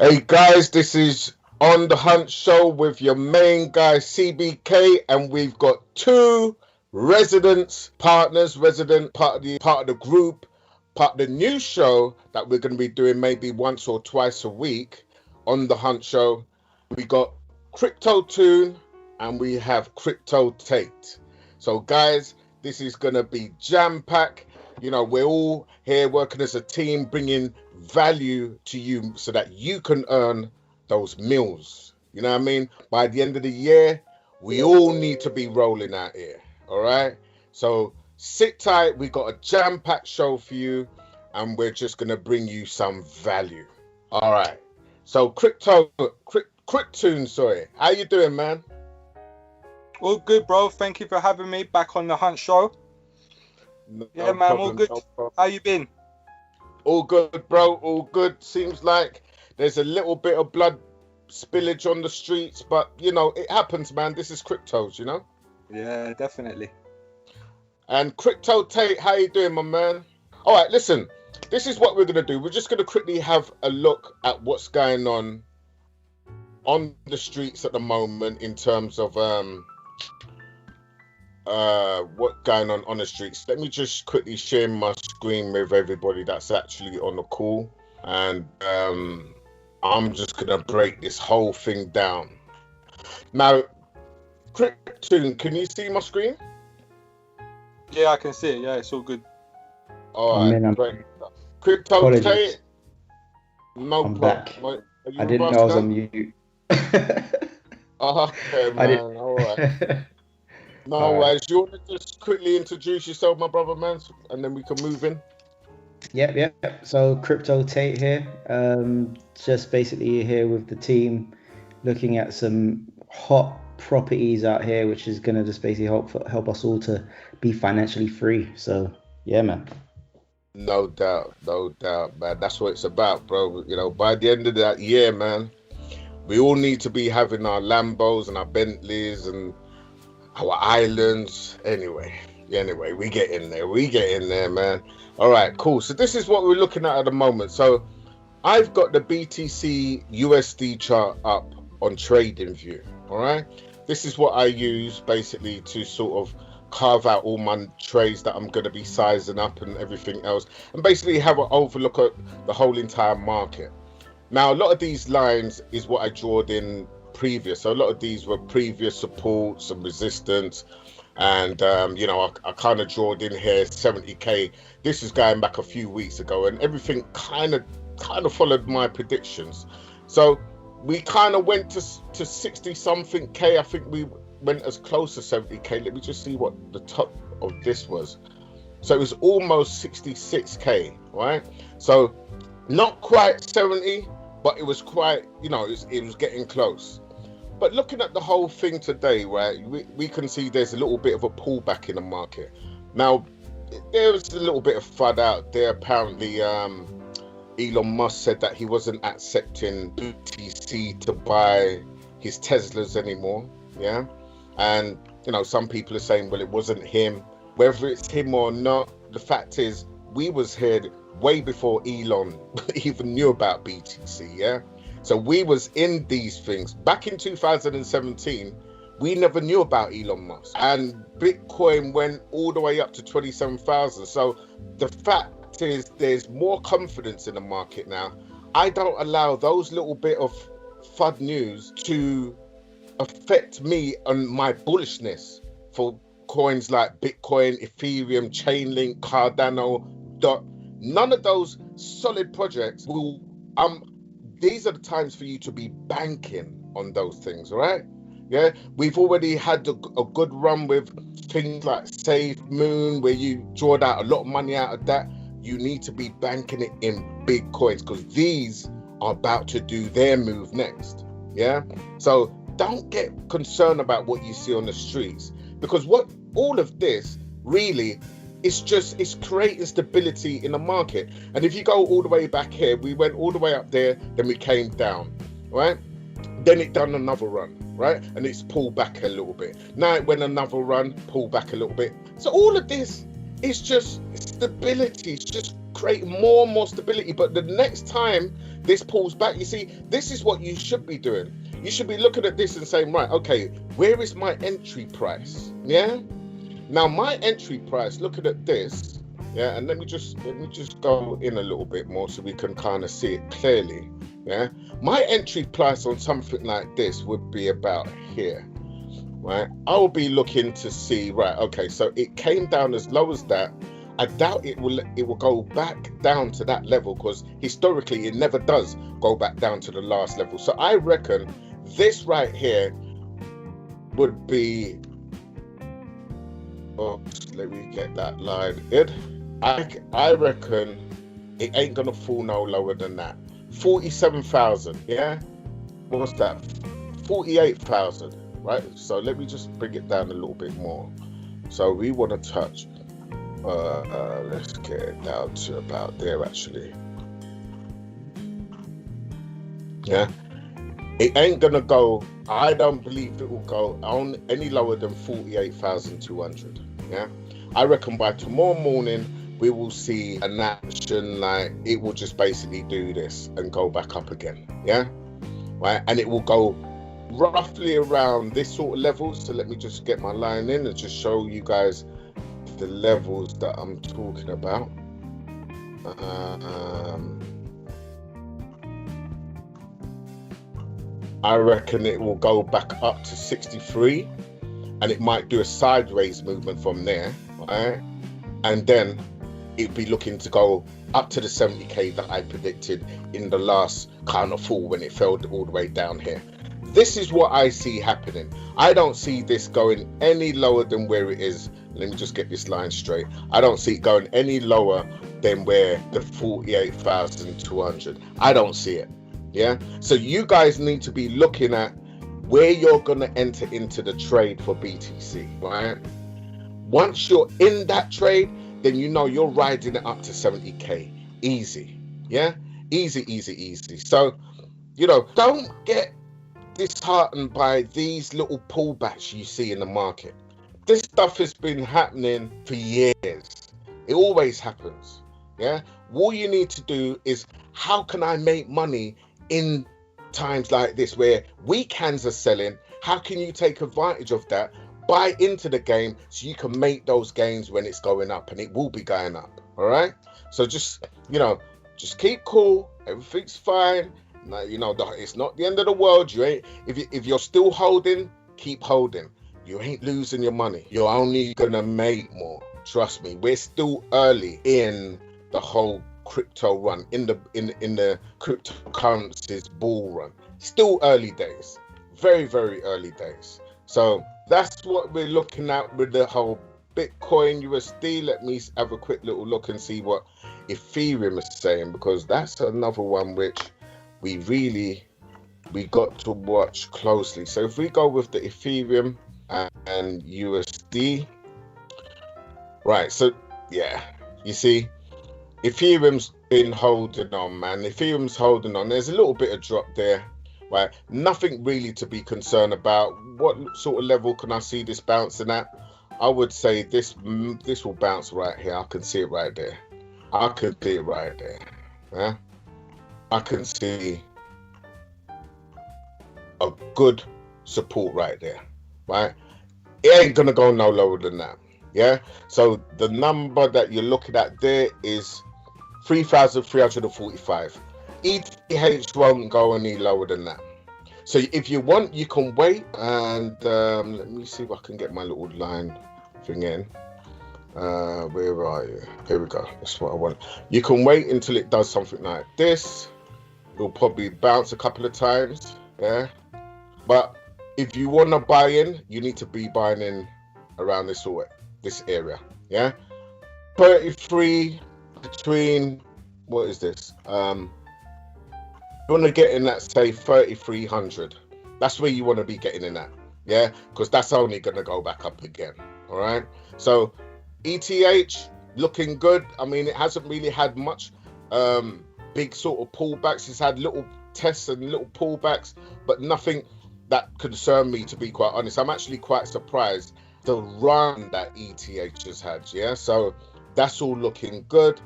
Hey guys, this is On the Hunt Show with your main guy CBK, and we've got two resident part of the group, part of the new show that we're going to be doing maybe once or twice a week on the Hunt Show. We got Crypto Tune and we have Crypto Tate. So guys, this is going to be jam-packed. You know, we're all here working as a team, bringing value to you so that you can earn those meals. You know what I mean? By the end of the year, we all need to be rolling out here. All right? So sit tight. We got a jam-packed show for you, and we're just going to bring you some value. All right. So Cryptune, sorry. How you doing, man? All good, bro. Thank you for having me back on the Hunt Show. No yeah, man, problem, all good. No How you been? All good, bro. All good. Seems like there's a little bit of blood spillage on the streets, but you know, it happens, man. This is cryptos, you know? Yeah, definitely. And Crypto Tate, how you doing, my man? All right, listen. This is what we're going to do. We're just going to quickly have a look at what's going on the streets at the moment in terms of what's going on the streets. Let me just quickly share my screen with everybody that's actually on the call, and I'm just gonna break this whole thing down. Now, Cryptune, can you see my screen? Yeah, I can see it. Yeah, it's all good. All right, great. Crypto Tate, no I'm problem. back. I didn't know I was on mute. Okay, man. All right. No worries. You want to just quickly introduce yourself, my brother, man, and then we can move in? Yep. So Crypto Tate here. Just basically here with the team, looking at some hot properties out here, which is gonna just basically help us all to be financially free. So yeah, man. No doubt, man. That's what it's about, bro. You know, by the end of that year, man, we all need to be having our Lambos and our Bentleys and our islands. Anyway, we get in there, man. All right, cool. So this is what we're looking at the moment. So I've got the BTC USD chart up on TradingView. All right, this is what I use basically to sort of carve out all my trades that I'm going to be sizing up and everything else, and basically have an overlook at the whole entire market. Now, a lot of these lines is what I drawed in previous, so a lot of these were previous supports and resistance, and you know, I kind of drawed in here 70k. This is going back a few weeks ago, and everything kind of followed my predictions. So we kind of went to 60 something k. I think we went as close to 70k. Let me just see what the top of this was. So it was almost 66k, right? So not quite 70, but it was quite, you know, it was getting close. But looking at the whole thing today, right, we can see there's a little bit of a pullback in the market. Now, there was a little bit of FUD out there. Apparently, Elon Musk said that he wasn't accepting BTC to buy his Teslas anymore, yeah? And, you know, some people are saying, well, it wasn't him. Whether it's him or not, the fact is, we was here way before Elon even knew about BTC, yeah? So we was in these things. Back in 2017, we never knew about Elon Musk. And Bitcoin went all the way up to 27,000. So the fact is, there's more confidence in the market now. I don't allow those little bit of FUD news to affect me and my bullishness for coins like Bitcoin, Ethereum, Chainlink, Cardano, DOT. None of those solid projects will... These are the times for you to be banking on those things, right? Yeah, we've already had a good run with things like Save Moon, where you drawed out a lot of money out of that. You need to be banking it in big coins, because these are about to do their move next. Yeah, so don't get concerned about what you see on the streets, because what all of this really, it's creating stability in the market. And if you go all the way back here, we went all the way up there, then we came down, right? Then it done another run, right? And it's pulled back a little bit. Now it went another run, pulled back a little bit. So all of this is just stability. It's just creating more and more stability. But the next time this pulls back. You see, this is what you should be doing. You should be looking at this and saying, right, okay, where is my entry price? Yeah. Now my entry price, looking at this, yeah, and let me just go in a little bit more so we can kind of see it clearly. Yeah, my entry price on something like this would be about here, right? I'll be looking to see, right, okay, so it came down as low as that. I doubt it will go back down to that level, because historically it never does go back down to the last level. So I reckon this right here would be, oh, let me get that line in. I reckon it ain't gonna fall no lower than that. 47,000, yeah? What's that? 48,000, right? So let me just bring it down a little bit more. So we want to touch, let's get it down to about there actually. Yeah? It ain't gonna go, I don't believe it will go on any lower than 48,200, yeah? I reckon by tomorrow morning, we will see an action like it will just basically do this and go back up again, yeah, right? And it will go roughly around this sort of level. So let me just get my line in and just show you guys the levels that I'm talking about. I reckon it will go back up to 63, and it might do a sideways movement from there, right? And then it'd be looking to go up to the 70k that I predicted in the last kind of fall when it fell all the way down here. This is what I see happening. I don't see this going any lower than where it is. Let me just get this line straight. I don't see it going any lower than where the 48,200. I don't see it. Yeah. So you guys need to be looking at where you're going to enter into the trade for BTC, right? Once you're in that trade, then you know you're riding it up to 70k. Easy. Yeah? Easy. So, you know, don't get disheartened by these little pullbacks you see in the market. This stuff has been happening for years. It always happens. Yeah? All you need to do is, how can I make money in times like this where weak hands are selling? How can you take advantage of that? Buy into the game so you can make those gains when it's going up, and it will be going up. All right. So just, you know, just keep cool. Everything's fine. Now, you know, it's not the end of the world. You ain't, if you're still holding, keep holding. You ain't losing your money. You're only gonna make more. Trust me. We're still early in the whole crypto run, in the cryptocurrencies bull run. Still early days. Very, very early days. So that's what we're looking at with the whole Bitcoin USD. Let me have a quick little look and see what Ethereum is saying, because that's another one which we got to watch closely. So if we go with the Ethereum and USD, right? So yeah, you see, Ethereum's been holding on, man. Ethereum's holding on. There's a little bit of drop there. Right, nothing really to be concerned about. What sort of level can I see this bouncing at? I would say this will bounce right here. I can see it right there. I can see it right there. Yeah? I can see a good support right there. Right, it ain't gonna go no lower than that. Yeah. So the number that you're looking at there is 3,345. ETH won't go any lower than that. So if you want, you can wait, and let me see if I can get my little line thing in. Where are you? Here we go. That's what I want. You can wait until it does something like this. It'll probably bounce a couple of times. Yeah. But if you want to buy in, you need to be buying in around this area. Yeah. 33 between, what is this? You want to get in that, say, 3,300. That's where you want to be getting in at, yeah? Because that's only going to go back up again, all right? So ETH looking good. I mean, it hasn't really had much big sort of pullbacks. It's had little tests and little pullbacks, but nothing that concerned me, to be quite honest. I'm actually quite surprised the run that ETH has had, yeah? So that's all looking good.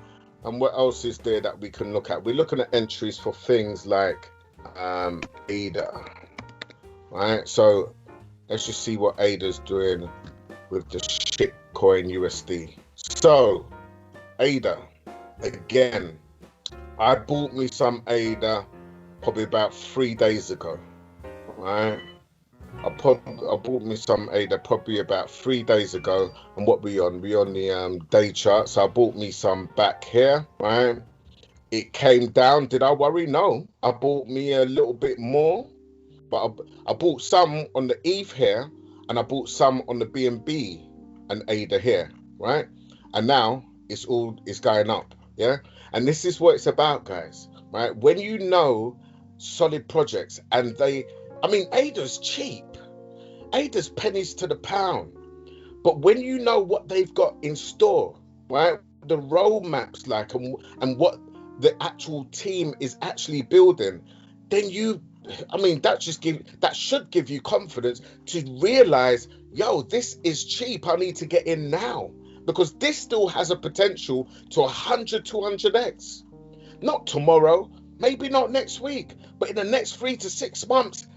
And what else is there that we can look at? We're looking at entries for things like ADA, right? So let's just see what ADA's doing with the shitcoin USD. So ADA, again, I bought me some ADA probably about 3 days ago, right? I bought me some ADA probably about 3 days ago. And what we on? We on the day chart. So I bought me some back here, right? It came down. Did I worry? No. I bought me a little bit more, but I bought some on the ETH here, and I bought some on the BNB and ADA here, right? And now it's going up, yeah? And this is what it's about, guys, right? When you know solid projects, and ADA's cheap. ADA's pennies to the pound. But when you know what they've got in store, right? The roadmaps like and what the actual team is actually building, then that should give you confidence to realize, yo, this is cheap. I need to get in now, because this still has a potential to 100, 200x. Not tomorrow, maybe not next week, but in the next 3 to 6 months,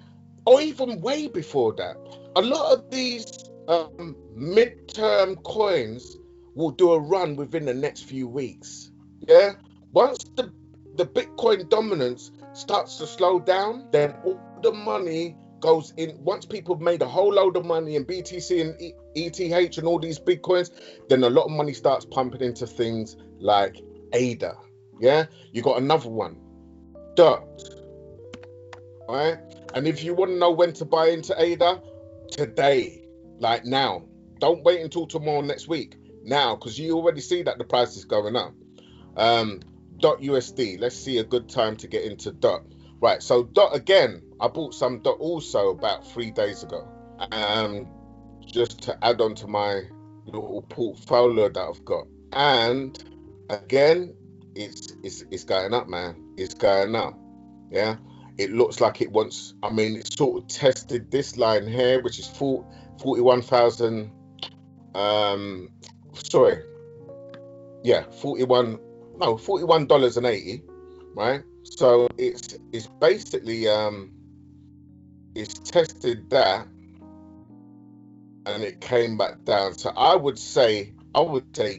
or even way before that. A lot of these midterm coins will do a run within the next few weeks. Yeah. Once the Bitcoin dominance starts to slow down, then all the money goes in. Once people have made a whole load of money in BTC and ETH and all these big coins, then a lot of money starts pumping into things like ADA. Yeah. You got another one, DOT. Right? And if you want to know when to buy into ADA, today, like now. Don't wait until tomorrow, next week. Now, because you already see that the price is going up. DOT USD. Let's see a good time to get into DOT. Right, so DOT again. I bought some DOT also about 3 days ago. Just to add on to my little portfolio that I've got. And again, it's going up, man. It's going up. Yeah. It looks like it wants, it sort of tested this line here, which is 41,000, $41.80, right? So it's basically, it's tested that, and it came back down. So I would say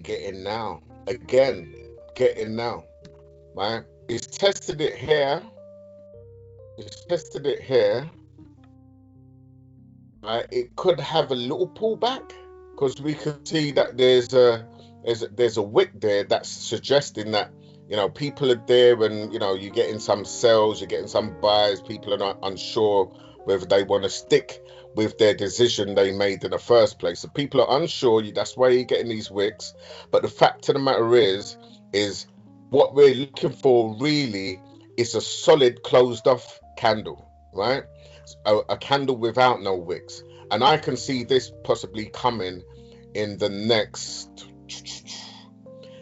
get in now. Again, get in now, right? It's tested it here. Right? It could have a little pullback, because we could see that there's a wick there that's suggesting that, people are there, and you're getting some sells, you're getting some buys. People are not unsure whether they want to stick with their decision they made in the first place. So people are unsure. That's why you're getting these wicks. But the fact of the matter is what we're looking for really is a solid closed off candle, right? A candle without no wicks. And I can see this possibly coming in the next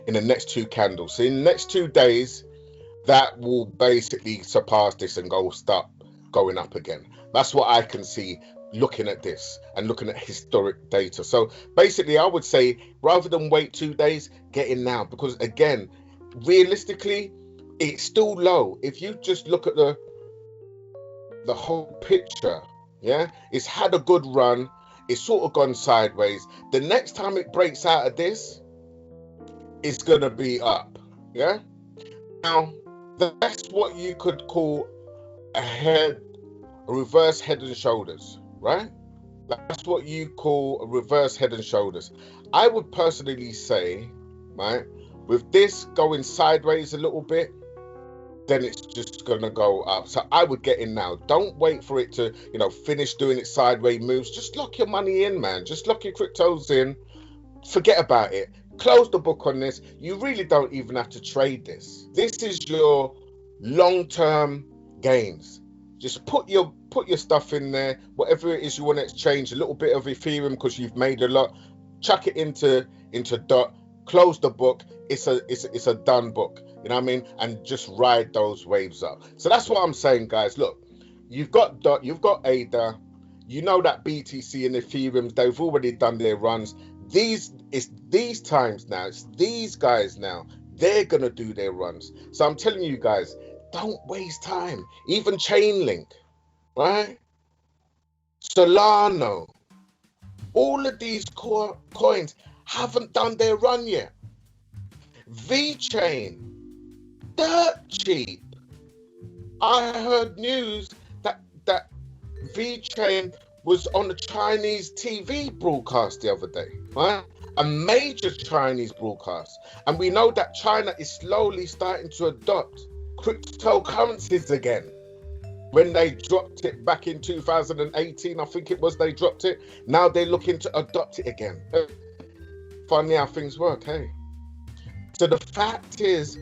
2 candles. So in the next 2 days, that will basically surpass this and start going up again. That's what I can see looking at this and looking at historic data. So basically, I would say rather than wait 2 days, get in now, because again, realistically, it's still low. If you just look at the whole picture, yeah, it's had a good run. It's sort of gone sideways. The next time it breaks out of this, it's gonna be up. Yeah. Now that's what you could call a reverse head and shoulders, right? That's what you call a reverse head and shoulders. I would personally say, right, with this going sideways a little bit, then it's just gonna go up. So I would get in now. Don't wait for it to, finish doing its sideways moves. Just lock your money in, man. Just lock your cryptos in. Forget about it. Close the book on this. You really don't even have to trade this. This is your long-term gains. Just put your stuff in there. Whatever it is you want to exchange, a little bit of Ethereum because you've made a lot. Chuck it into DOT. Close the book. It's a done book. You know what I mean? And just ride those waves up. So that's what I'm saying, guys. Look, you've got DOT, you've got ADA. You know that BTC and Ethereum, they've already done their runs. It's these times now. It's these guys now. They're gonna do their runs. So I'm telling you guys, don't waste time. Even Chainlink, right? Solano, all of these coins haven't done their run yet. VeChain, dirt cheap. I heard news that VeChain was on a Chinese TV broadcast the other day, right? A major Chinese broadcast. And we know that China is slowly starting to adopt cryptocurrencies again. When they dropped it back in 2018, I think it was, they dropped it. Now they're looking to adopt it again. Funny how things work, hey? So the fact is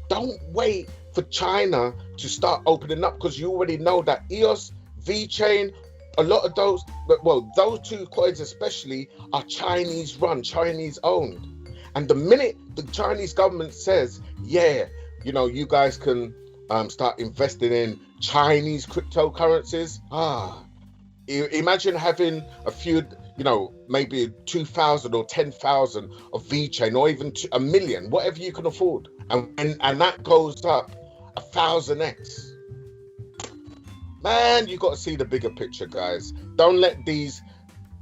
don't wait for China to start opening up, because you already know that EOS, VeChain, a lot of those, well, those two coins especially are Chinese run, Chinese owned. And the minute the Chinese government says, yeah, you know, you guys can start investing in Chinese cryptocurrencies, imagine having a few, you know, maybe 2,000 or 10,000 of VeChain, or even a million, whatever you can afford. And that goes up 1,000x. Man, you got to see the bigger picture, guys. Don't let these,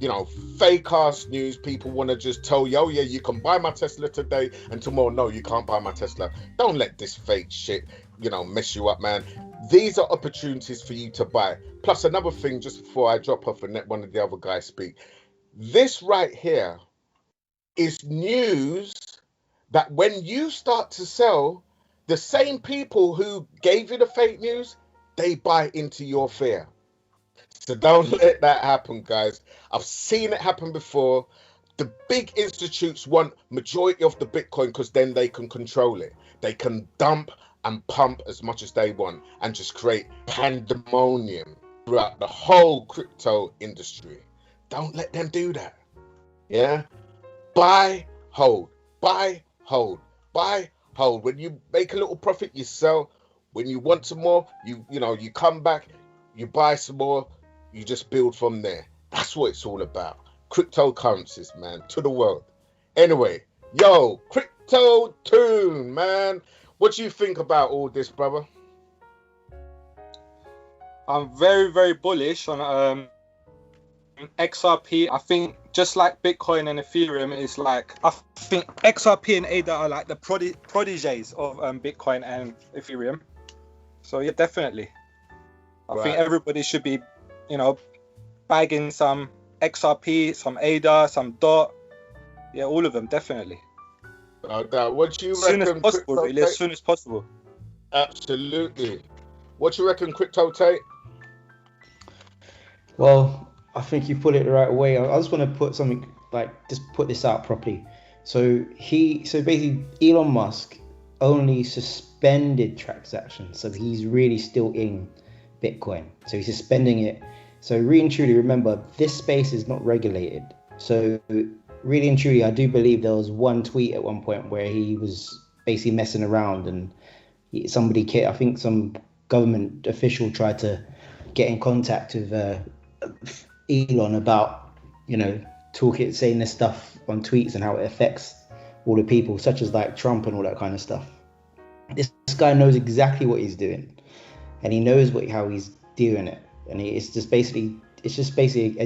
you know, fake ass news people want to just tell you, oh yeah, you can buy my Tesla today, and tomorrow, no, you can't buy my Tesla. Don't let this fake shit, you know, mess you up, man. These are opportunities for you to buy. Plus, another thing, just before I drop off and let one of the other guys speak, this right here is news that when you start to sell, the same people who gave you the fake news, they buy into your fear. So don't let that happen, guys. I've seen it happen before. The big institutes want majority of the Bitcoin because then they can control it. They can dump and pump as much as they want and just create pandemonium throughout the whole crypto industry. Don't let them do that. Yeah? Buy, hold, buy, hold, buy, hold. When you make a little profit, you sell. When you want some more, you come back, you buy some more, you just build from there. That's what it's all about. Cryptocurrencies, man, to the world. Anyway, yo, Crypto Tune, man. What do you think about all this, brother? I'm very, very bullish on XRP. I think just like Bitcoin and Ethereum is like, I think XRP and ADA are like the prodigies of Bitcoin and Ethereum. So yeah, definitely. I think everybody should be, you know, bagging some XRP, some ADA, some DOT. Yeah, all of them, definitely. What do you reckon? As soon as possible, really, as soon as possible. Absolutely. What do you reckon, Crypto Tate? Well, I think you put it the right way. I just want to put something, like, just put this out properly. So basically Elon Musk only suspended transactions, so he's really still in Bitcoin. So he's suspending it. So really and truly, remember, this space is not regulated. So really and truly, I do believe there was one tweet at one point where he was basically messing around, and I think some government official tried to get in contact with Elon about, you know, saying this stuff on tweets and how it affects all the people, such as like Trump and all that kind of stuff. This guy knows exactly what he's doing, and he knows how he's doing it. And it's just basically, as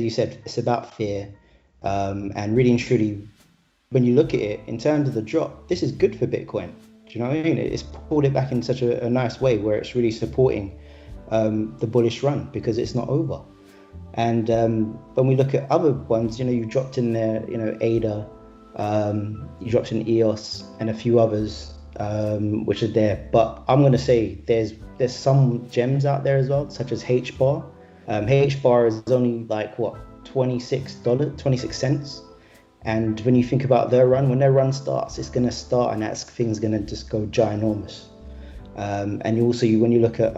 you said, it's about fear. And really and truly, when you look at it in terms of the drop, this is good for Bitcoin. Do you know what I mean? It's pulled it back in such a nice way where it's really supporting the bullish run, because it's not over. And when we look at other ones, you know, you dropped in there, you know, ADA, you dropped in EOS and a few others, which are there. But I'm going to say there's some gems out there as well, such as HBAR. HBAR is only like, what, $26, 26 And when you think about their run, when their run starts, it's going to start, and that thing's going to just go ginormous. And when you look at,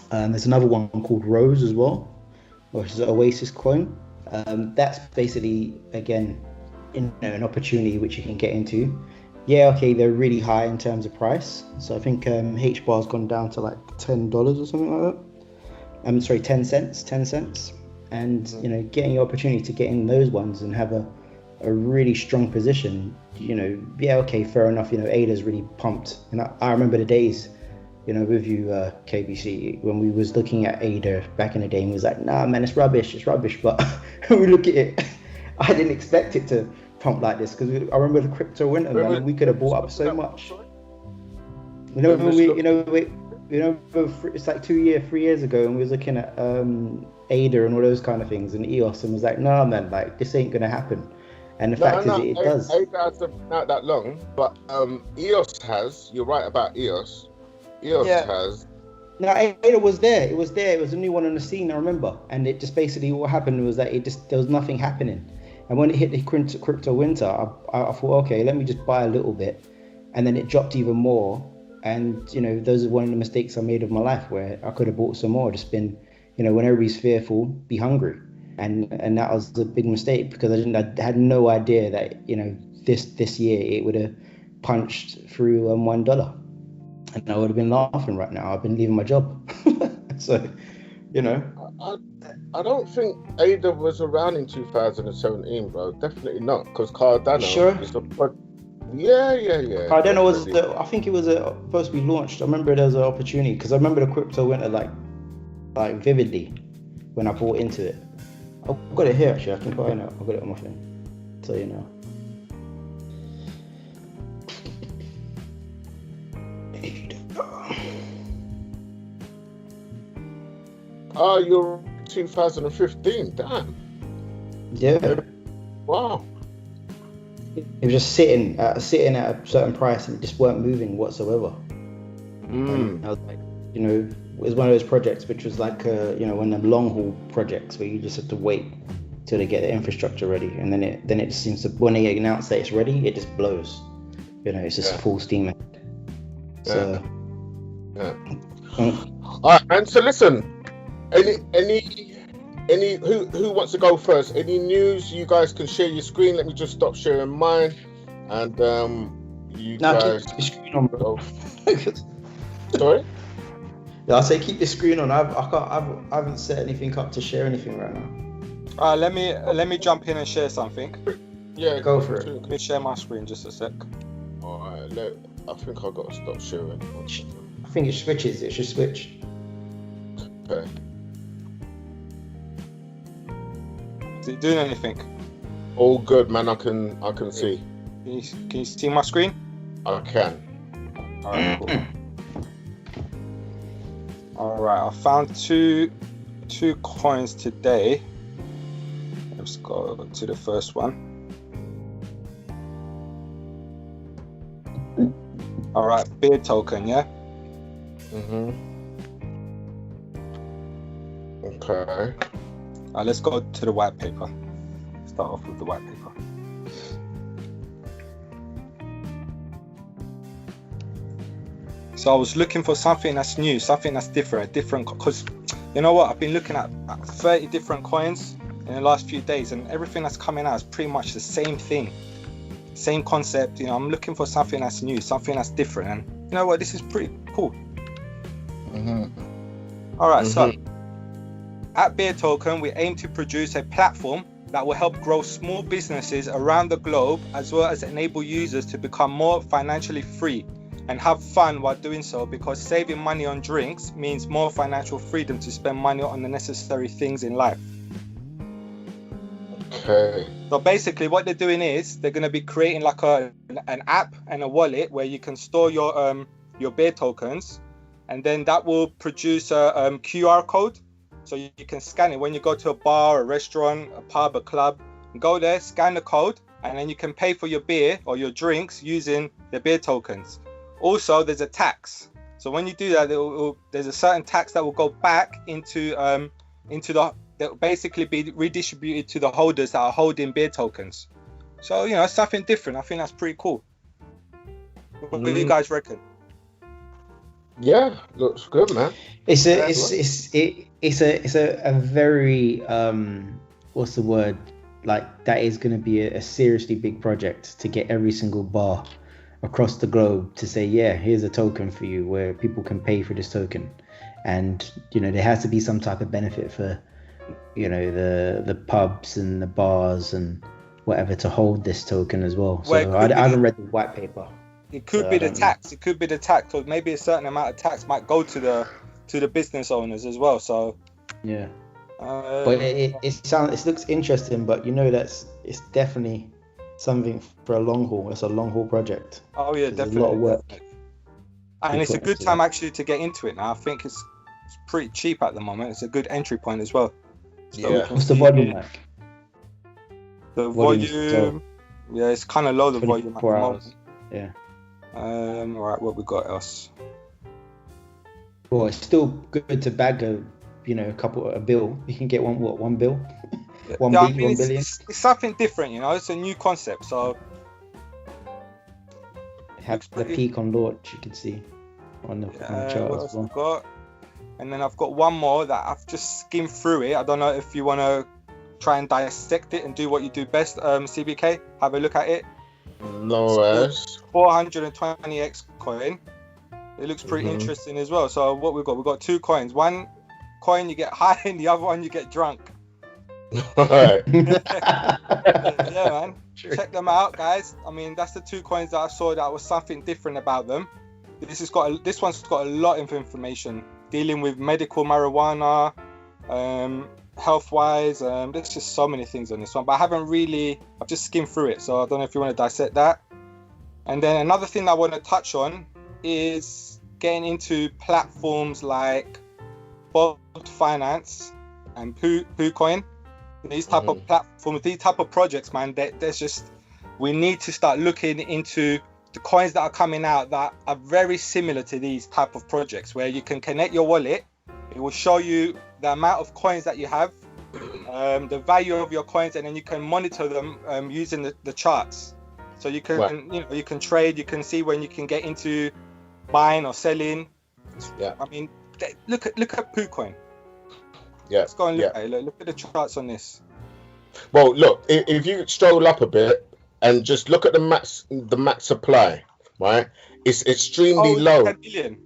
there's another one called Rose as well, which is an Oasis coin. That's basically, again, an opportunity which you can get into. Yeah, okay, they're really high in terms of price. So I think HBAR's gone down to like $10 or something like that. 10 cents. And, you know, getting your opportunity to get in those ones and have a really strong position, yeah, okay, fair enough. Ada's really pumped, and I remember the days, with you, KBC, when we was looking at Ada back in the day, and we was like, nah, man, it's rubbish. But when we look at it, I didn't expect it to pump like this, because I remember the crypto winter, man, and we could have bought up so much. It's like 3 years ago, and we was looking at Ada and all those kind of things, and EOS, and was like, nah, man, like this ain't gonna happen. And the fact is, it does. Ada hasn't been out that long, but EOS has. You're right about EOS. EOS has. No, Ada was there. It was there. It was a new one on the scene, I remember. And it just basically, what happened was that there was nothing happening. And when it hit the crypto winter, I thought, okay, let me just buy a little bit. And then it dropped even more. And, those are one of the mistakes I made of my life, where I could have bought some more. Just been, when everybody's fearful, be hungry. And that was a big mistake, because I had no idea that, this year it would have punched through $1. And I would have been laughing right now. I've been leaving my job. So, I don't think Ada was around in 2017, bro. Definitely not, because Cardano is a Yeah. Cardano was I think it was supposed to be launched. I remember there was an opportunity, because I remember the crypto winter like vividly when I bought into it. I've got it here actually. I can find out. I've got it on my phone. So Oh, you're 2015. Damn. Yeah. Wow. It was just sitting at a certain price, and it just weren't moving whatsoever. And I was like, it was one of those projects which was like, one of them long haul projects where you just have to wait till they get the infrastructure ready, and then it just seems to, when they announce that it's ready, it just blows. It's just full steam ahead. So. Yeah. All right, and so listen, any who wants to go first? Any news? You guys can share your screen. Let me just stop sharing mine, and guys. Keep the screen on, bro. Sorry. Yeah, I say keep the screen on. I haven't set anything up to share anything right now. Let me jump in and share something. Yeah, go for it. Let me share my screen just a sec. All right. I think I've got to stop sharing. I think it switches. It should switch. Okay. Is it doing anything? All good, man. I can see. Can you see my screen? I can. All right, cool. All right, I found two coins today. Let's go to the first one. All right, beer token, yeah. Okay. Let's go to the white paper. Start off with the white paper. So I was looking for something that's new, something that's different, because you know what? I've been looking at 30 different coins in the last few days, and everything that's coming out is pretty much the same thing, same concept. I'm looking for something that's new, something that's different, and you know what? This is pretty cool. All right, so at Beer Token, we aim to produce a platform that will help grow small businesses around the globe, as well as enable users to become more financially free and have fun while doing so, because saving money on drinks means more financial freedom to spend money on the necessary things in life. Okay. So basically what they're doing is they're going to be creating like an app and a wallet where you can store your beer tokens, and then that will produce a QR code. So you can scan it when you go to a bar, a restaurant, a pub, a club. Go there, scan the code, and then you can pay for your beer or your drinks using the beer tokens. Also, there's a tax. So when you do that, there's a certain tax that will go back into that will basically be redistributed to the holders that are holding beer tokens. So it's something different. I think that's pretty cool. What do you guys reckon? Yeah, looks good, man. It's a very what's the word? Like, that is going to be a seriously big project to get every single bar across the globe to say, yeah, here's a token for you where people can pay for this token. And there has to be some type of benefit for the pubs and the bars and whatever to hold this token as well. Well, it So could be I haven't read the white paper. It could So be I the don't know. tax. It could be the tax, or maybe a certain amount of tax might go to the business owners as well. So Yeah. But it looks interesting, but it's definitely something for a long haul. It's a long haul project. oh yeah, There's definitely. a lot of work. Definitely. And it's a put good into time it. actually to get into it now. I think it's pretty cheap at the moment. It's a good entry point as well. So we Yeah. can What's the see volume here like? the Volume's volume. Yeah, it's kind of low, the volume at the 24 moment. hours. Yeah. All right, what we got else? Well, it's still good to bag a bill. You can get one bill, Yeah, one I B, mean, 1 billion. it's something different, It's a new concept, so It had looks the pretty- peak on launch. You can see on the chart what as else well. we got? And then I've got one more that I've just skimmed through it. I don't know if you want to try and dissect it and do what you do best, CBK. Have a look at it. No worries. 420x coin. It looks pretty interesting as well. So what we've got two coins. One coin you get high, and the other one you get drunk. All right. Yeah, man. Check them out, guys. I mean, that's the two coins that I saw that was something different about them. This one's got a lot of information dealing with medical marijuana, health-wise. There's just so many things on this one, but I've just skimmed through it, so I don't know if you want to dissect that. And then another thing I want to touch on is getting into platforms like Bot Finance and PooCoin. These type of platforms, these type of projects, man, we need to start looking into the coins that are coming out that are very similar to these type of projects, where you can connect your wallet. It will show you the amount of coins that you have, the value of your coins, and then you can monitor them using the charts. So you can, you can trade. You can see when you can get into buying or selling. Yeah. I mean, look at PooCoin. Yeah. Let's go and look at it. Look at the charts on this. Well, look, if you stroll up a bit and just look at the max supply, right? It's extremely low. 10 million.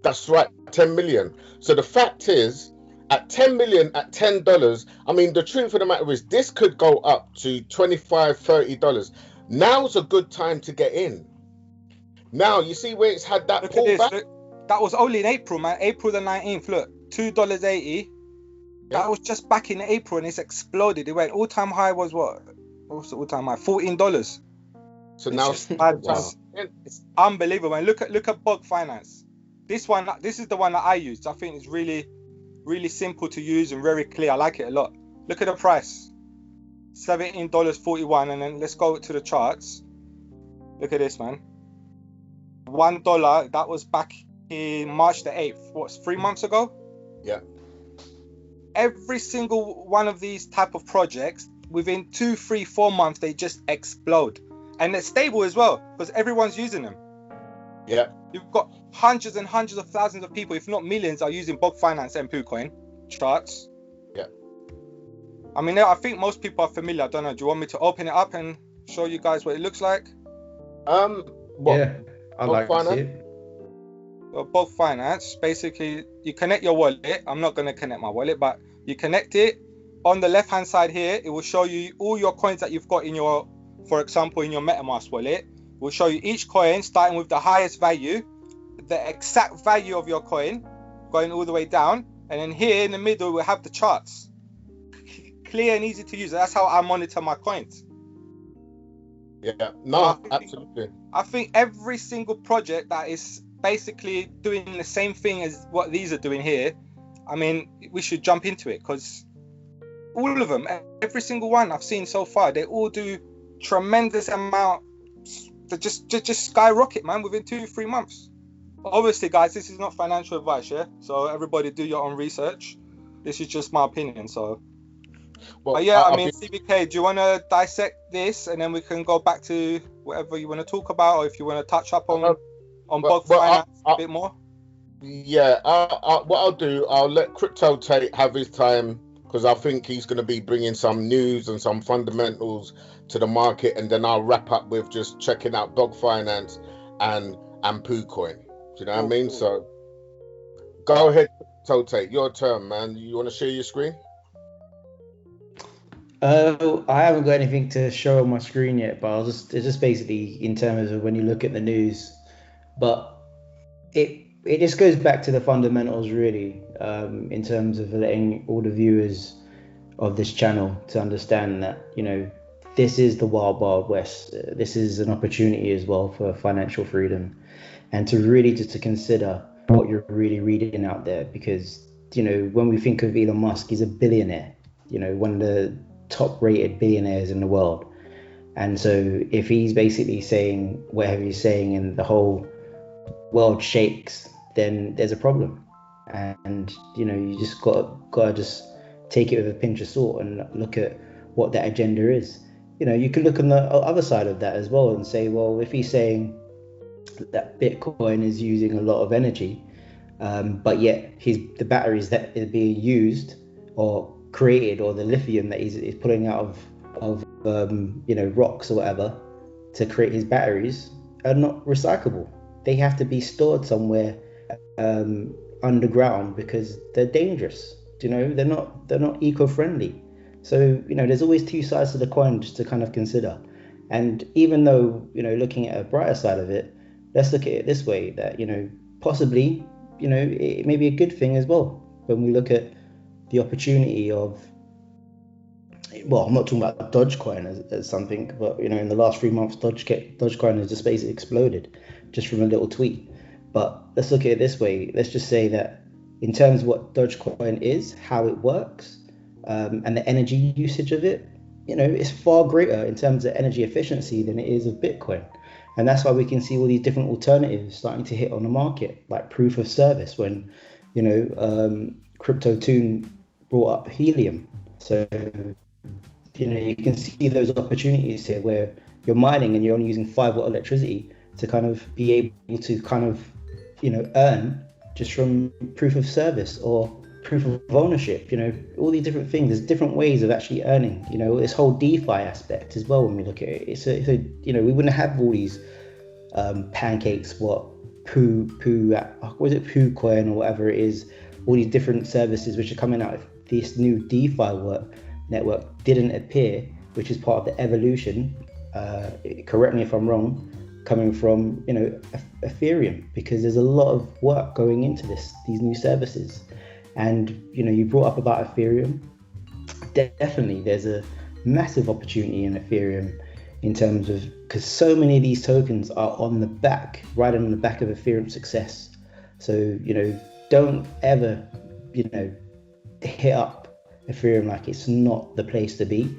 That's right, 10 million. So the fact is, at 10 million, at $10, I mean, the truth of the matter is this could go up to $25, $30. Now's a good time to get in. Now, you see where it's had that Look at this. pullback? Look, that was only in April, man. April the 19th. Look, $2.80. That was just back in April, and it's exploded. It went all-time high was what? What's the all-time high? $14. So now it's unbelievable. And look at Bog Finance. This is the one that I used. I think it's really, really simple to use and very clear. I like it a lot. Look at the price, $17.41, and then let's go to the charts. Look at this, man. $1. That was back in March the 8th. What's 3 months ago? Yeah. Every single one of these type of projects, within 2, 3, 4 months, they just explode. And they're stable as well, because everyone's using them. Yeah. You've got hundreds and hundreds of thousands of people, if not millions, are using Bog Finance and PooCoin charts. Yeah. I mean, I think most people are familiar. I don't know. Do you want me to open it up and show you guys what it looks like? Yeah, I'd like to see it. Well, Bog Finance, basically, you connect your wallet. I'm not going to connect my wallet, but you connect it. On the left-hand side here, it will show you all your coins that you've got in your, for example, in your MetaMask wallet. It will show you each coin, starting with the highest value, the exact value of your coin, going all the way down. And then here in the middle, we'll have the charts. Clear and easy to use. That's how I monitor my coins. Yeah, no, absolutely. I think every single project that is basically doing the same thing as what these are doing here, I mean, we should jump into it, because all of them, every single one I've seen so far, they all do tremendous amount. They just skyrocket, man, within 2-3 months. Obviously, guys, this is not financial advice, yeah? So everybody do your own research. This is just my opinion, so. Well, but yeah, I mean, CBK, do you want to dissect this, and then we can go back to whatever you want to talk about, or if you want to touch up on Bog Finance a bit more? Yeah, what I'll do, I'll let Crypto Tate have his time, because I think he's going to be bringing some news and some fundamentals to the market, and then I'll wrap up with just checking out Bog Finance and PooCoin. Do you know what I mean? Cool. So go ahead, Crypto Tate, your turn, man. You want to share your screen? I haven't got anything to show on my screen yet, but it's just basically in terms of when you look at the news. But it just goes back to the fundamentals, really, in terms of letting all the viewers of this channel to understand that, this is the wild, wild west. This is an opportunity as well for financial freedom, and to really just to consider what you're really reading out there, because, when we think of Elon Musk, he's a billionaire, one of the top rated billionaires in the world. And so if he's basically saying whatever he's saying and the whole world shakes, then there's a problem. And you just gotta just take it with a pinch of salt and look at what that agenda is. You can look on the other side of that as well and say, well, if he's saying that Bitcoin is using a lot of energy, but yet the batteries that are being used or created, or the lithium that he's pulling out of rocks or whatever to create his batteries, are not recyclable. They have to be stored somewhere underground because they're dangerous. They're not eco-friendly. So there's always two sides to the coin just to kind of consider. And even though looking at a brighter side of it, let's look at it this way, that possibly it may be a good thing as well when we look at the opportunity of, well, I'm not talking about Dogecoin as something, but in the last 3 months, Dogecoin has just basically exploded just from a little tweet. But let's look at it this way. Let's just say that in terms of what Dogecoin is, how it works, and the energy usage of it, it's far greater in terms of energy efficiency than it is of Bitcoin. And that's why we can see all these different alternatives starting to hit on the market, like proof of service, when Crypto Tune brought up HELIUM. So you can see those opportunities here where you're mining and you're only using 5 watt electricity to kind of be able to kind of earn just from proof of service or proof of ownership. All these different things. There's different ways of actually earning. This whole DeFi aspect as well. When we look at it, it's a we wouldn't have all these pancakes, PooCoin or whatever it is. All these different services which are coming out. If this new DeFi network didn't appear, which is part of the evolution, correct me if I'm wrong, coming from Ethereum, because there's a lot of work going into these new services. And you brought up about Ethereum. Definitely there's a massive opportunity in Ethereum in terms of, because so many of these tokens are riding on the back of Ethereum success. So don't ever hit up Ethereum like it's not the place to be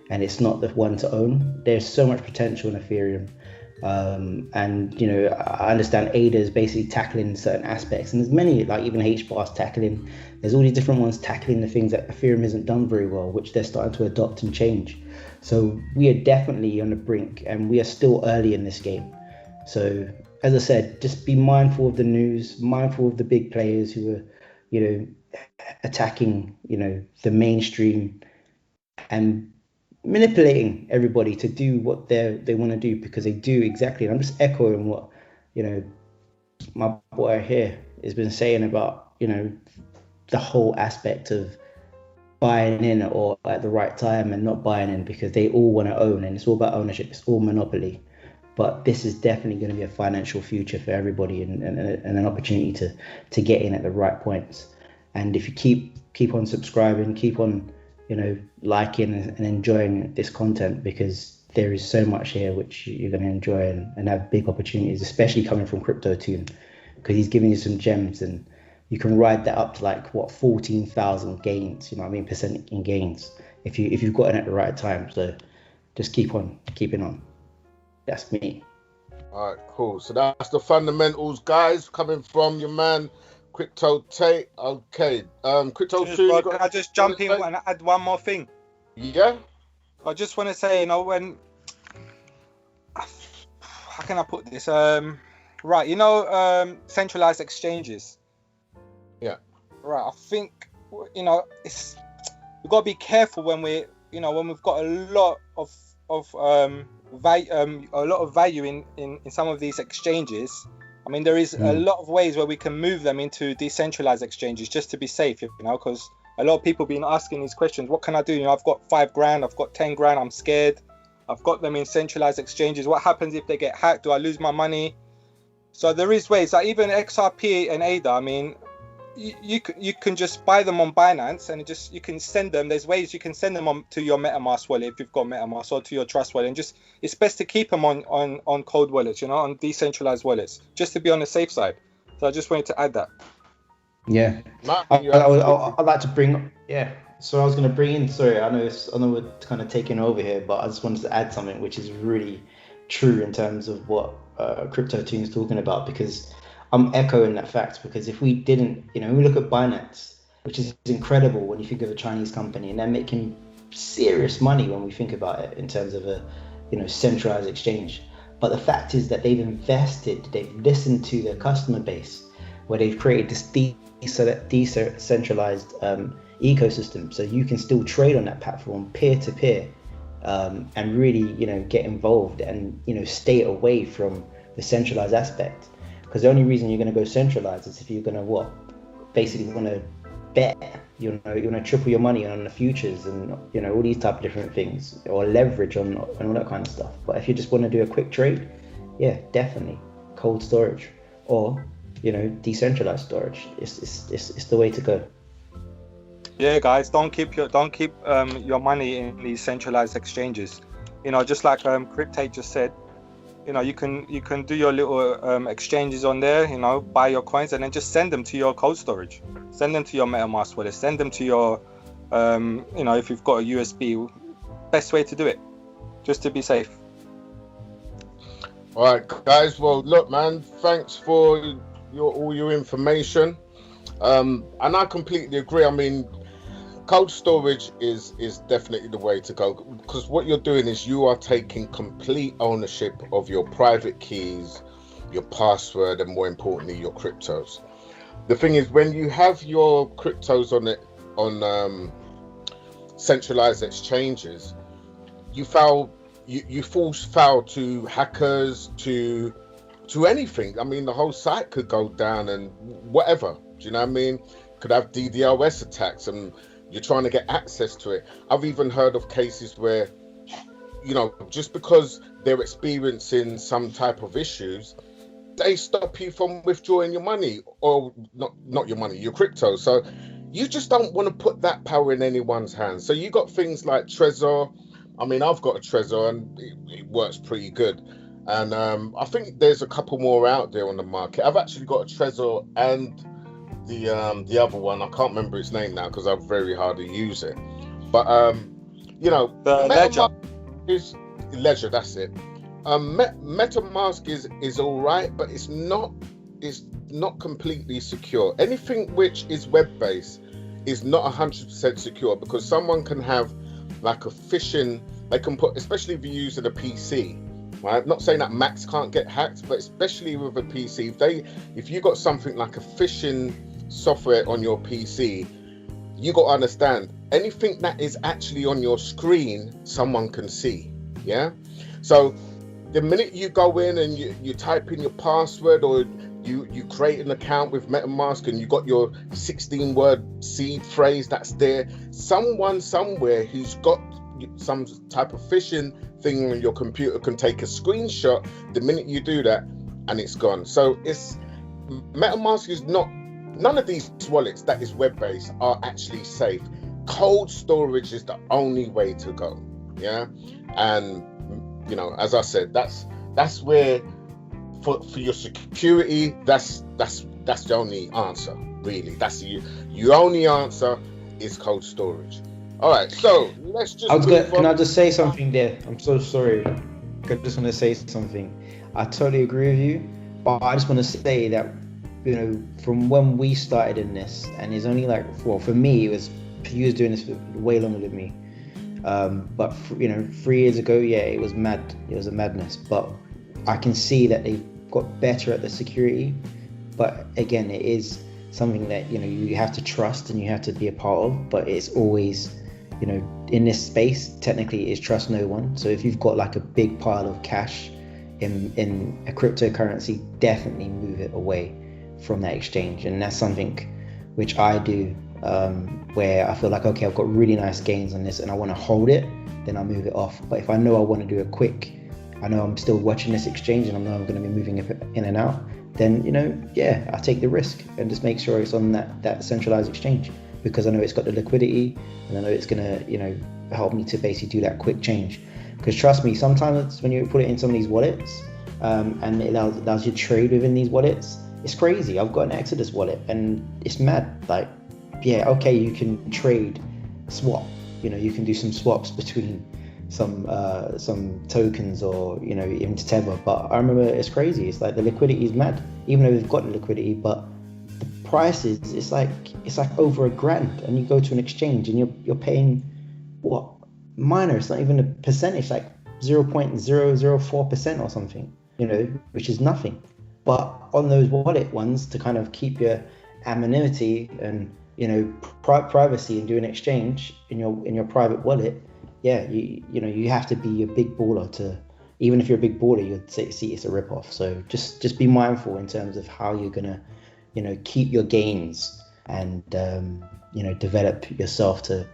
and it's not the one to own. There's so much potential in Ethereum. And I understand ADA is basically tackling certain aspects, and there's many, like even HBAR's tackling. There's all these different ones tackling the things that Ethereum hasn't done very well, which they're starting to adopt and change. So we are definitely on the brink, and we are still early in this game. So as I said, just be mindful of the news, mindful of the big players who are attacking the mainstream and manipulating everybody to do what they want to do, because they do exactly. And I'm just echoing what my boy here has been saying about the whole aspect of buying in or at the right time and not buying in, because they all want to own, and it's all about ownership. It's all monopoly. But this is definitely going to be a financial future for everybody, and an opportunity to get in at the right points. And if you keep on subscribing, keep on liking and enjoying this content, because there is so much here which you're going to enjoy and have big opportunities, especially coming from Crypto Tune, because he's giving you some gems, and you can ride that up to like 14,000 gains, percent in gains if you've got it at the right time. So just keep on keeping on. That's me. All right, cool. So that's the fundamentals, guys, coming from your man Crypto Tate. Okay, Crypto Tune. Can I just jump in and add one more thing? Yeah. I just want to say, when how can I put this? Right, centralized exchanges. Yeah. Right. I think we've got to be careful when we've got a lot of value in some of these exchanges. I mean, there is a lot of ways where we can move them into decentralized exchanges just to be safe, because a lot of people been asking these questions. What can I do? You know, I've got 5 grand, I've got 10 grand, I'm scared. I've got them in centralized exchanges. What happens if they get hacked? Do I lose my money? So there is ways, like even XRP and ADA, I mean, you can just buy them on Binance and you can send them. There's ways you can send them on to your MetaMask wallet if you've got MetaMask, or to your Trust wallet. And just, it's best to keep them on cold wallets, you know, on decentralized wallets, just to be on the safe side. So I just wanted to add that. Yeah, I'd like to bring. Yeah, so I was going to bring in. Sorry, I know we're kind of taking over here, but I just wanted to add something which is really true in terms of what Crypto Team is talking about, because I'm echoing that fact. Because if we didn't, you know, we look at Binance, which is incredible when you think of a Chinese company, and they're making serious money when we think about it in terms of a, you know, centralized exchange. But the fact is that they've invested, they've listened to their customer base, where they've created this decentralized ecosystem, so you can still trade on that platform peer to peer, and really, you know, get involved and, you know, stay away from the centralized aspect. Because the only reason you're going to go centralized is if you're going to basically want to bet, you know, you want to triple your money on the futures and, you know, all these type of different things, or leverage on all that kind of stuff. But if you just want to do a quick trade, yeah, definitely cold storage, or, you know, decentralized storage. It's the way to go. Yeah, guys, don't keep your money in these centralized exchanges. You know, just like Cryptate just said, you know, you can do your little exchanges on there, you know, buy your coins and then just send them to your cold storage. Send them to your MetaMask wallet. Send them to your, you know, if you've got a USB. Best way to do it, just to be safe. All right, guys. Well, look, man, thanks for all your information. And I completely agree. I mean, cold storage is definitely the way to go, because what you're doing is you are taking complete ownership of your private keys, your password, and more importantly, your cryptos. The thing is, when you have your cryptos on centralized exchanges, you fall foul to hackers, to anything. I mean, the whole site could go down and whatever. Do you know what I mean? Could have DDoS attacks and you're trying to get access to it. I've even heard of cases where, you know, just because they're experiencing some type of issues, they stop you from withdrawing your money, or not your money, your crypto. So you just don't want to put that power in anyone's hands. So you got things like Trezor. I mean, I've got a Trezor and it works pretty good. And I think there's a couple more out there on the market. I've actually got a Trezor and the other one. I can't remember its name now because I'm very hard to use it. But you know, the Ledger is Ledger. That's it. MetaMask is all right, but it's not completely secure. Anything which is web based is not 100% secure, because someone can have like a phishing. They can put, especially if you're using a PC. Right? I'm not saying that Macs can't get hacked, but especially with a PC, if you got something like a phishing software on your PC, you got to understand, anything that is actually on your screen, someone can see. Yeah. So the minute you go in and you type in your password, or you create an account with MetaMask and you got your 16-word seed phrase that's there, someone somewhere who's got some type of phishing thing on your computer can take a screenshot the minute you do that, and it's gone. So MetaMask is not, none of these wallets that is web-based are actually safe. Cold storage is the only way to go. Yeah. And you know, as I said, that's where for your security, that's the only answer, really. That's your only answer is cold storage. All right, so let's just Can I just say something there? I'm so sorry. I just want to say something. I totally agree with you, but I just want to say that, you know, from when we started in this, and it's only like, well, for me, it was, you was doing this for way longer than me. But you know, 3 years ago, yeah, it was mad. It was a madness. But I can see that they've got better at the security. But again, it is something that, you know, you have to trust and you have to be a part of. But it's always, you know, in this space, technically, is trust no one. So if you've got like a big pile of cash in a cryptocurrency, definitely move it away from that exchange. And that's something which I do where I feel like, okay, I've got really nice gains on this and I want to hold it, then I'll move it off. But if I know I want to do a quick, I know I'm still watching this exchange and I know I'm going to be moving it in and out, then, I take the risk and just make sure it's on that centralized exchange, because I know it's got the liquidity and I know it's going to, help me to basically do that quick change. Because trust me, sometimes when you put it in some of these wallets, and it allows you to trade within these wallets, it's crazy. I've got an Exodus wallet and it's mad. Like, yeah, okay, you can trade swap, you can do some swaps between some tokens or even Tether, but I remember it's crazy. It's like the liquidity is mad, even though we've got the liquidity, but the prices, it's like over $1,000, and you go to an exchange and you're paying what, minor, it's not even a percentage, like 0.004% or something, which is nothing. But on those wallet ones, to kind of keep your anonymity and privacy and do an exchange in your private wallet, yeah, you have to be a big baller to, even if you're a big baller, you'd see it's a rip-off. So just be mindful in terms of how you're gonna keep your gains and develop yourself to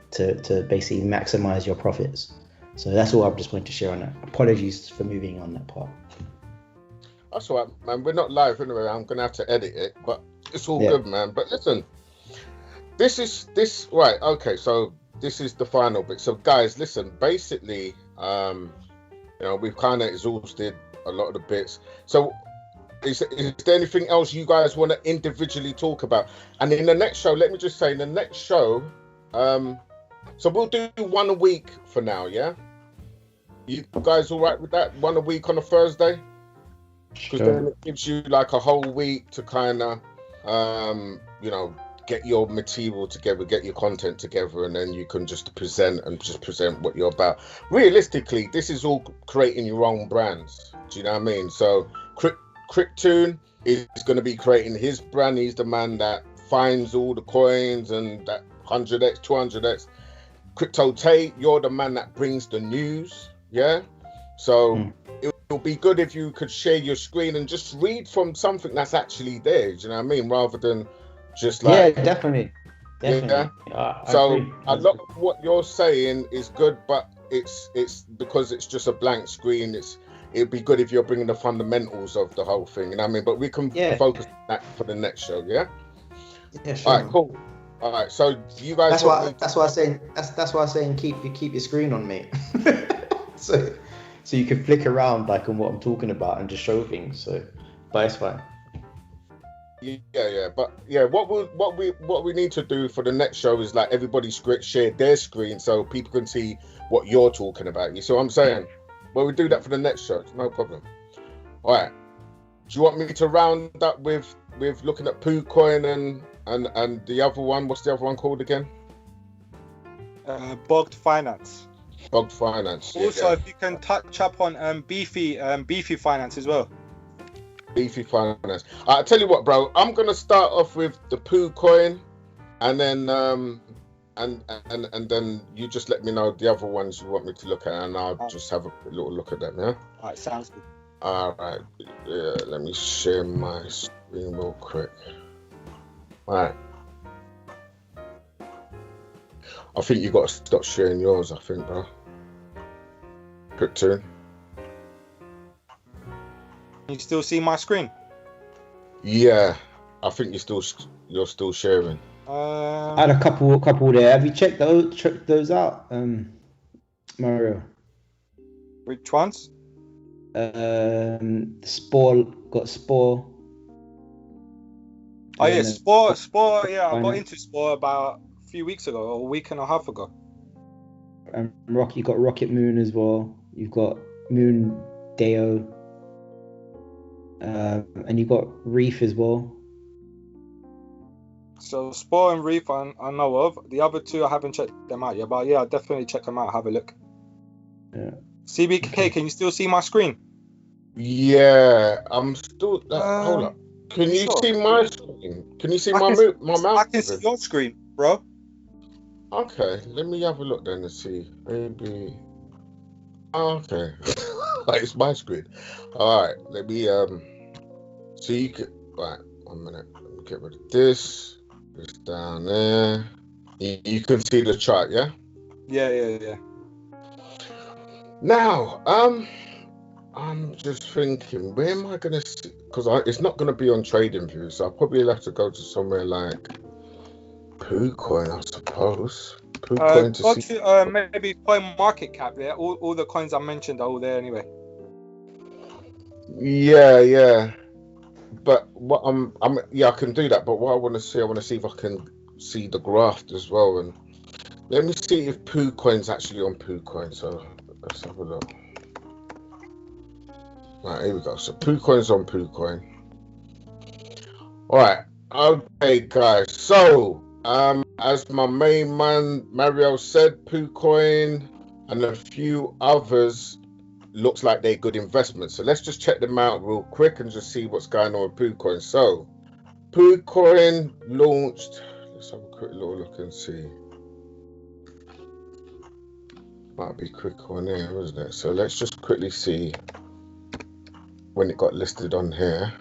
basically maximize your profits. So that's all I just wanted to share on that. Apologies for moving on that part. That's all right, man. We're not live anyway. I'm gonna have to edit it, but it's all good, man. But listen, this right? Okay, so this is the final bit. So guys, listen. Basically, we've kind of exhausted a lot of the bits. So, is there anything else you guys want to individually talk about? And in the next show, let me just say, in the next show, so we'll do one a week for now. Yeah, you guys all right with that? One a week on a Thursday. Because then it gives you like a whole week to kind of, get your material together, get your content together, and then you can just present what you're about. Realistically, this is all creating your own brands. Do you know what I mean? So, Cryptoon is going to be creating his brand. He's the man that finds all the coins and that 100x, 200x. Crypto Tate, you're the man that brings the news. Yeah. So. It'll be good if you could share your screen and just read from something that's actually there. Do you know what I mean? Rather than just like... Yeah, definitely. Yeah. So a lot of what you're saying is good, but it's because it's just a blank screen. It'd be good if you're bringing the fundamentals of the whole thing. You know what I mean? But we can focus on that for the next show. Yeah. Yeah. Sure. All right. Cool. All right. So you guys. That's why I'm saying keep your screen on, mate. So you can flick around like on what I'm talking about and just show things. So, but it's fine. Yeah. But yeah, what we need to do for the next show is like everybody share their screen so people can see what you're talking about. You see what I'm saying? Well, we do that for the next show. It's no problem. All right. Do you want me to round up with looking at PooCoin and the other one? What's the other one called again? Bogged Finance. Bogged Finance. Also, if you can touch up on Beefy Finance as well. Beefy Finance. I tell you what, bro. I'm gonna start off with the PooCoin, and then and then you just let me know the other ones you want me to look at, and I'll just have a little look at them. Yeah. All right, sounds good. All right. Yeah. Let me share my screen real quick. All right. I think you got to stop sharing yours, I think, bro. Crypto. You still see my screen? Yeah, I think you're still sharing. I had a couple there. Have you checked those out, Mario? Which ones? Spore. Oh yeah, Spore. Yeah, I got into Spore about a few weeks ago, or a week and a half ago. And you got Rocket Moon as well. You've got Moon Deo, and you got Reef as well. So Spore and Reef I know of. The other two I haven't checked them out yet, but yeah, I'll definitely check them out. Have a look. Yeah. CBK, can you still see my screen? Yeah, I'm still. Hold up. Can you see my screen? Can you see my mouse? I can see your screen, bro. Okay, let me have a look then and see. Maybe. Okay, it's my screen. All right, let me so you can. Right, 1 minute. Let me get rid of this. It's down there. You can see the chart, yeah? Yeah. Now, I'm just thinking, where am I going to see? Because it's not going to be on TradingView, so I'll probably have to go to somewhere like PooCoin, I suppose. PooCoin to Go see. to maybe Coin Market Cap. Yeah, all the coins I mentioned are all there anyway. Yeah. But what I can do that. But what I want to see if I can see the graph as well. And let me see if PooCoin's actually on PooCoin. So let's have a look. Right, here we go. So PooCoin's on PooCoin. All right. Okay, guys. So as my main man Mario said, PooCoin and a few others looks like they're good investments. So let's just check them out real quick and just see what's going on with PooCoin. So PooCoin launched. Let's have a quick little look and see. Might be quick on here, isn't it? So let's just quickly see when it got listed on here.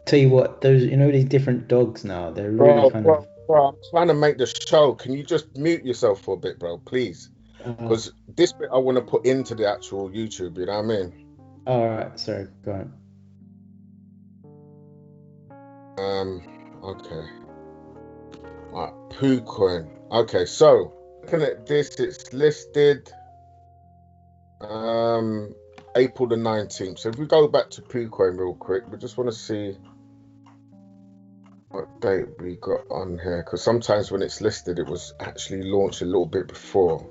Tell you what, those these different dogs now, they're really Bro, I'm trying to make the show. Can you just mute yourself for a bit, bro, please? Because this bit I want to put into the actual YouTube, you know what I mean? All right, sorry, go on. Okay. Right, PooCoin. Okay, so looking at this, it's listed April the 19th. So if we go back to PooCoin real quick, we just want to see what date we got on here, because sometimes when it's listed it was actually launched a little bit before.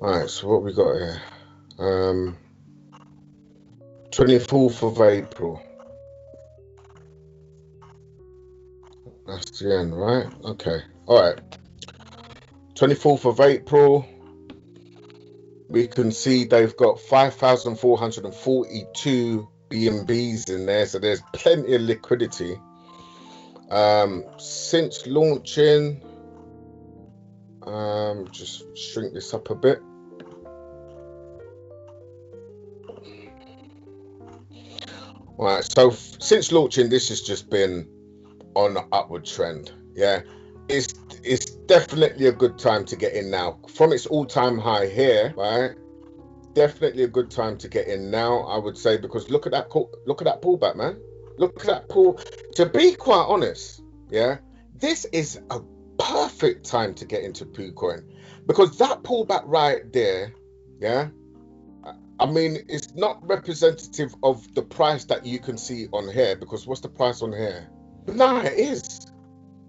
Alright, so what we got here? 24th of April. That's the end, right? Okay. Alright. 24th of April. We can see they've got 5,442 BNBs in there, so there's plenty of liquidity. Since launching, just shrink this up a bit. All right, so since launching, this has just been on an upward trend. Yeah, it's definitely a good time to get in now. From its all-time high here, right? Definitely a good time to get in now, I would say, because look at that pullback, man. Look at that pull. To be quite honest, yeah, this is a perfect time to get into PooCoin, because that pullback right there, yeah, I mean, it's not representative of the price that you can see on here, because what's the price on here? No, it is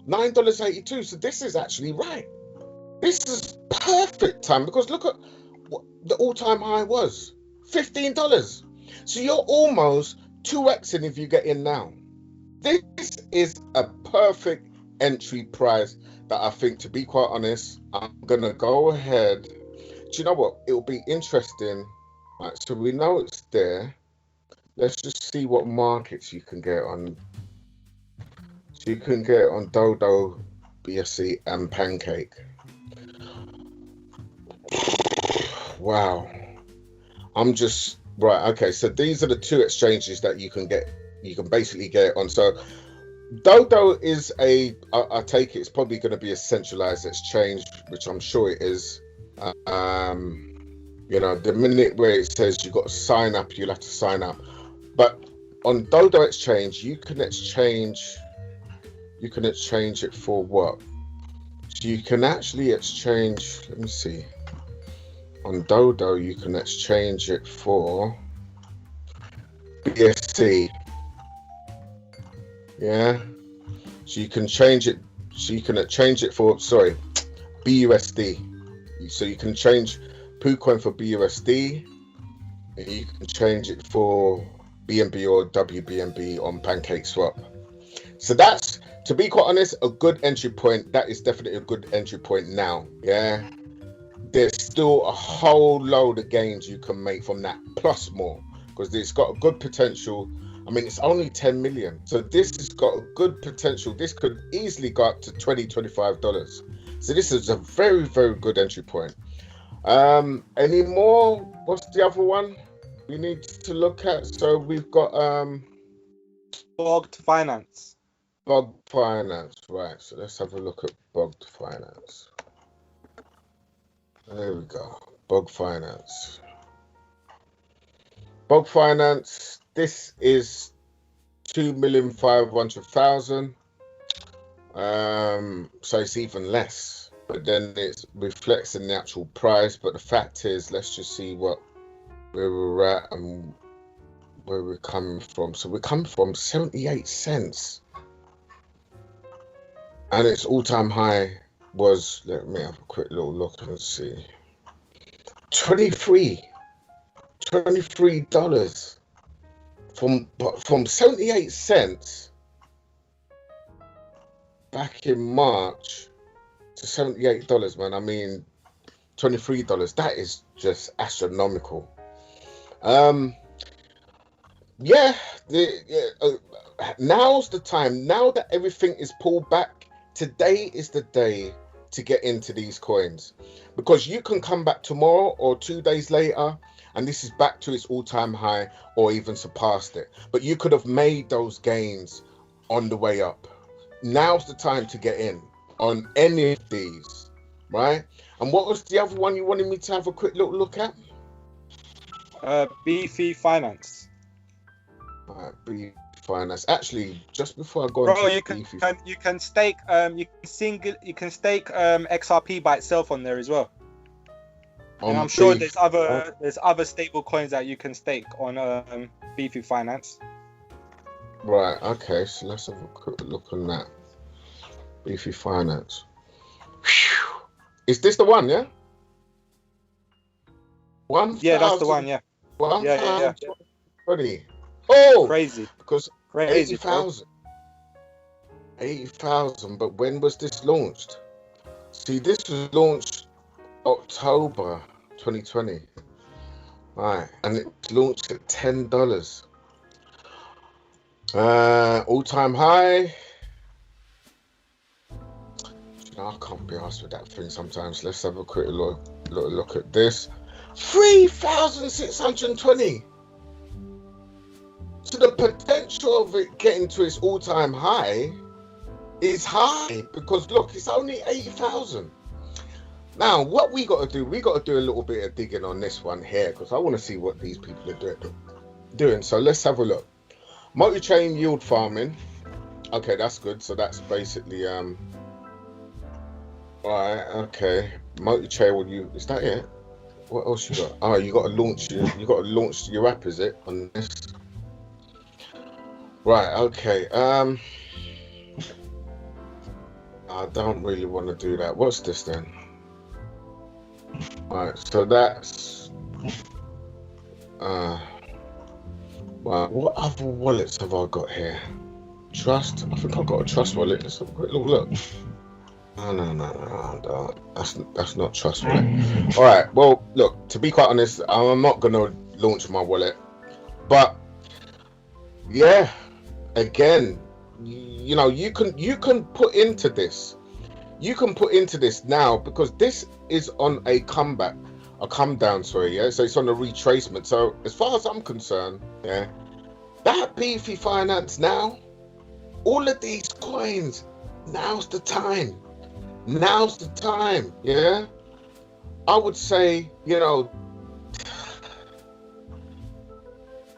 $9.82. So this is actually right. This is perfect time, because look at what the all-time high was, $15. So you're almost 2xing if you get in now. This is a perfect entry price that I think, to be quite honest, I'm gonna go ahead. Do you know what? It'll be interesting. Right, so we know it's there. Let's just see what markets you can get on. So you can get on Dodo, BSC, and Pancake. Wow. I'm just right. Okay, so these are the two exchanges that you can get. You can basically get on. So Dodo is I take it's probably going to be a centralized exchange, which I'm sure it is. The minute where it says you got to sign up, you'll have to sign up. But on Dodo Exchange, you can exchange it for what? So you can actually exchange, let me see. On Dodo, you can exchange it for BSC. Yeah. So you can change it. So you can change it for, BUSD. So you can change PooCoin for BUSD, and you can change it for BNB or WBNB on PancakeSwap. So that's, to be quite honest, a good entry point. That is definitely a good entry point now. Yeah. There's still a whole load of gains you can make from that, plus more, because it's got a good potential. I mean, it's only 10 million. So this has got a good potential. This could easily go up to $20, $25. So this is a very, very good entry point. Any more? What's the other one we need to look at? So we've got Bogged finance. bogged finance. Right. So let's have a look at bogged finance. There we go. Bogged finance. Bogged finance. This is 2,500,000. So it's even less, but then it reflects in the actual price. But the fact is, let's just see where we're at and where we're coming from. So we're coming from 78 cents, and its all-time high was, let me have a quick little look and see, $23 from 78 cents back in March to $78, man. I mean, $23. That is just astronomical. Now's the time. Now that everything is pulled back, today is the day to get into these coins, because you can come back tomorrow or 2 days later and this is back to its all-time high or even surpassed it. But you could have made those gains on the way up. Now's the time to get in on any of these, right? And what was the other one you wanted me to have a quick little look at? Beefy finance. All right, Beefy finance. Actually, just before I go Bro, into you can stake XRP by itself on there as well. And I'm sure there's other stable coins that you can stake on Beefy finance. Right, okay, so let's have a quick look on that. Beefy finance. Whew. Is this the one, yeah? Yeah, that's the one, yeah. 20. Oh! Crazy. Because Crazy, 80,000. 80,000, but when was this launched? See, this was launched October 2020. Right, and it launched at $10. All-time high. I can't be asked with that thing sometimes. Let's have a quick look at this. 3,620. So the potential of it getting to its all-time high is high, because look, it's only 80,000. Now, what we got to do, we got to do a little bit of digging on this one here, because I want to see what these people are doing. So let's have a look. Multi-chain yield farming. Okay, that's good. So that's basically all right. Okay, multi-chain. Is that it? What else you got? Oh, you got to launch your app, is it, on this? Right. Okay. I don't really want to do that. What's this then? All right. So that's Well, what other wallets have I got here? Trust? I think I've got a Trust wallet. Let's have a quick look. No. That's not Trust wallet. All right. Well, look, to be quite honest, I'm not going to launch my wallet. But, yeah, again, you know, you can put into this. You can put into this now, because this is on a come down, sorry, yeah. So it's on a retracement. So as far as I'm concerned, yeah, that Beefy finance now, all of these coins, now's the time. Now's the time, yeah. I would say, you know,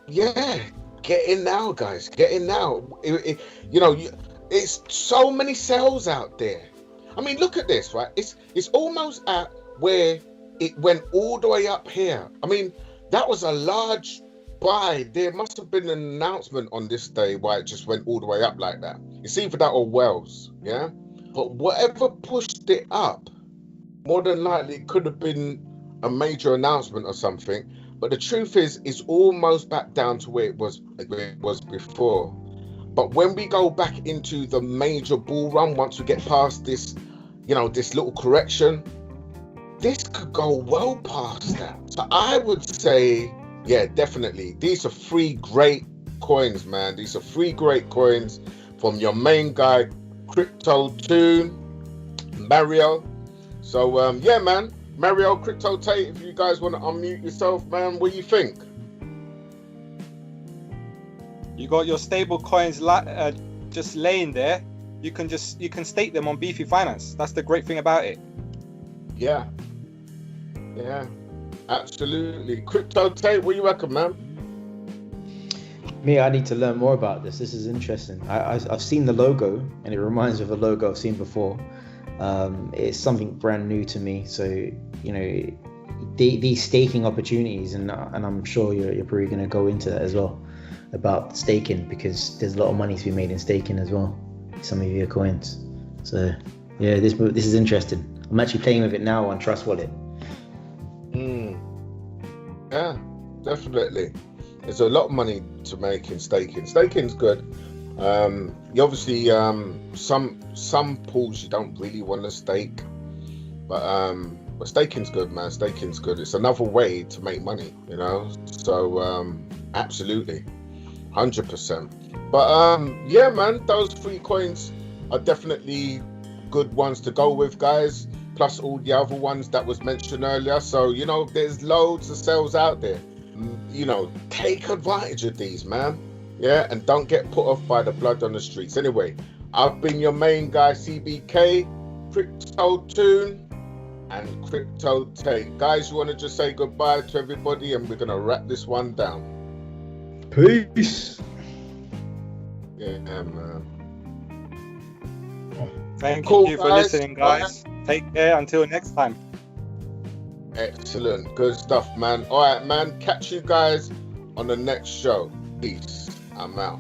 yeah, get in now, guys. Get in now. You know, it's so many sales out there. I mean, look at this, right? It's almost at where it went all the way up here. I mean, that was a large buy. There must have been an announcement on this day why it just went all the way up like that. It's either that or Wells, yeah? But whatever pushed it up, more than likely it could have been a major announcement or something. But the truth is, it's almost back down to where it was before. But when we go back into the major bull run, once we get past this, you know, this little correction, this could go well past that. So I would say, yeah, definitely. These are three great coins, man. These are 3 great coins from your main guy, Crypto Tune, Mario. So yeah, man, Mario, Crypto Tate, if you guys want to unmute yourself, man, what do you think? You got your stable coins just laying there. You can stake them on Beefy Finance. That's the great thing about it. Yeah, absolutely. Crypto Tate, what do you reckon, man? Me, I need to learn more about this. This is interesting. I've seen the logo, and it reminds me of a logo I've seen before. It's something brand new to me. So, you know, these staking opportunities, and I'm sure you're probably going to go into that as well about staking, because there's a lot of money to be made in staking as well. Some of your coins. So, yeah, this is interesting. I'm actually playing with it now on Trust Wallet. Yeah, definitely. There's a lot of money to make in staking. Staking's good. You obviously some pools you don't really want to stake, but staking's good, man. Staking's good. It's another way to make money, you know. So absolutely, 100%. But yeah, man, those 3 coins are definitely good ones to go with, guys. Plus all the other ones that was mentioned earlier. So, you know, there's loads of sales out there. You know, take advantage of these, man. Yeah, and don't get put off by the blood on the streets. Anyway, I've been your main guy, CBK, Crypto Tune, and Crypto Tate. Guys, you want to just say goodbye to everybody, and we're going to wrap this one down. Peace. Yeah, man. Thank Cool, you for guys. listening, guys. Take care until next time. Excellent. Good stuff, man. All right, man. Catch you guys on the next show. Peace. I'm out.